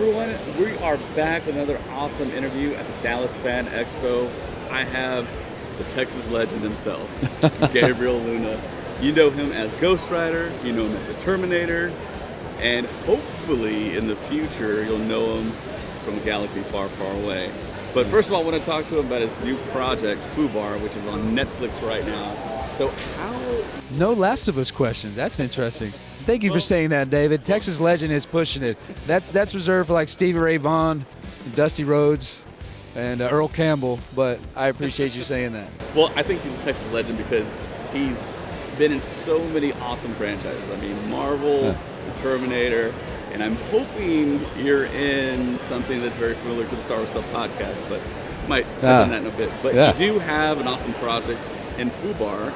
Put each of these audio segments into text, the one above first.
everyone, we are back with another awesome interview at the Dallas FanExpo. I have the Texas legend himself, Gabriel Luna. You know him as Ghost Rider, you know him as the Terminator, and hopefully in the future you'll know him from a galaxy far, far away. But first of all, I want to talk to him about his new project, Fubar, which is on Netflix right now. So how... No Last of Us questions. That's interesting. Thank you for saying that, David. Texas legend is pushing it. That's reserved for like Stevie Ray Vaughan, Dusty Rhodes, and Earl Campbell, but I appreciate you saying that. Well, I think he's a Texas legend because he's been in so many awesome franchises. I mean, Marvel, the Terminator, and I'm hoping you're in something that's very familiar to the Star Wars Stuff podcast, but might touch on that in a bit. But you do have an awesome project in Fubar,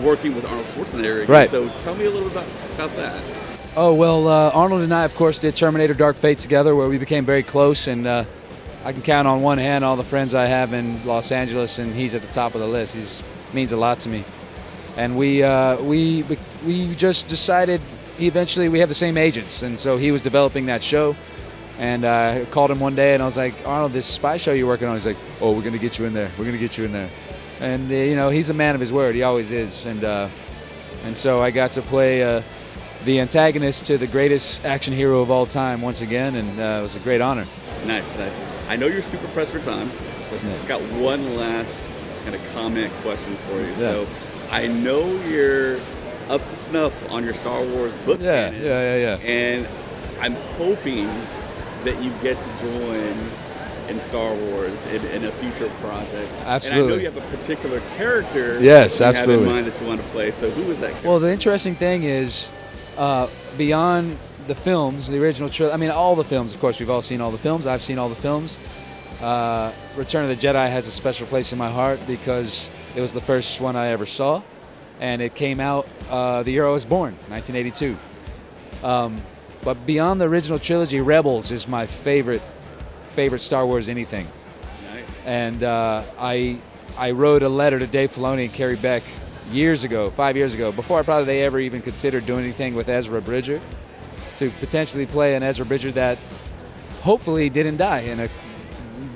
working with Arnold Schwarzenegger again. Right. So tell me a little bit about that. Oh, well, Arnold and I, of course, did Terminator Dark Fate together, where we became very close, and I can count on one hand all the friends I have in Los Angeles, and he's at the top of the list. He means a lot to me. And we just decided, eventually we have the same agents, and so he was developing that show, and I called him one day, and I was like, Arnold, this spy show you're working on, he's like, oh, we're going to get you in there. We're going to get you in there. And, you know, he's a man of his word. He always is. And so I got to play the antagonist to the greatest action hero of all time once again, and it was a great honor. Nice, nice. I know you're super pressed for time, so I just got one last kind of comment question for you. So I know you're up to snuff on your Star Wars book canon. And I'm hoping that you get to join in Star Wars in a future project. Absolutely. And I know you have a particular character yes, you absolutely. have in mind that you want to play. So who is that character? Well, the interesting thing is, beyond the films, the original trilogy, I mean, all the films, of course, we've all seen all the films. I've seen all the films. Return of the Jedi has a special place in my heart because it was the first one I ever saw, and it came out the year I was born, 1982. But beyond the original trilogy, Rebels is my favorite Star Wars anything. Nice. And I wrote a letter to Dave Filoni and Carrie Beck years ago, 5 years ago, before they ever even considered doing anything with Ezra Bridger, to potentially play an Ezra Bridger that hopefully didn't die. And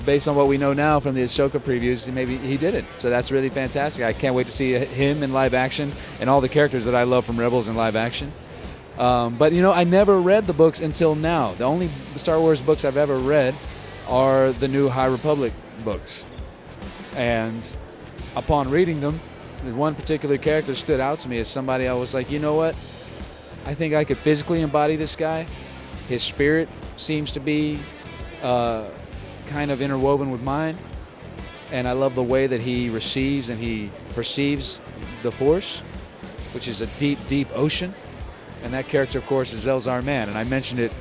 based on what we know now from the Ahsoka previews, maybe he didn't. So that's really fantastic. I can't wait to see him in live action and all the characters that I love from Rebels in live action. But, you know, I never read the books until now. The only Star Wars books I've ever read are the new High Republic books. And upon reading them, one particular character stood out to me as somebody I was like, you know what? I think I could physically embody this guy. His spirit seems to be kind of interwoven with mine. And I love the way that he receives and he perceives the Force, which is a deep, deep ocean. And that character, of course, is Elzar Mann. And I mentioned it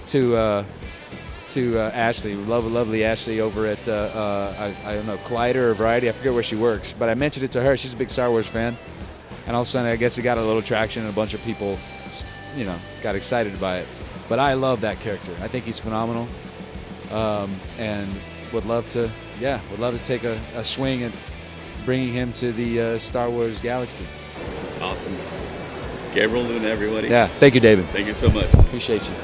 to Ashley, lovely Ashley over at, I don't know, Collider or Variety. I forget where she works. But I mentioned it to her. She's a big Star Wars fan. And all of a sudden, I guess it got a little traction and a bunch of people, you know, got excited by it. But I love that character. I think he's phenomenal. And would love to take a swing at bringing him to the Star Wars galaxy. Awesome. Gabriel Luna, everybody. Yeah, thank you, David. Thank you so much. Appreciate you.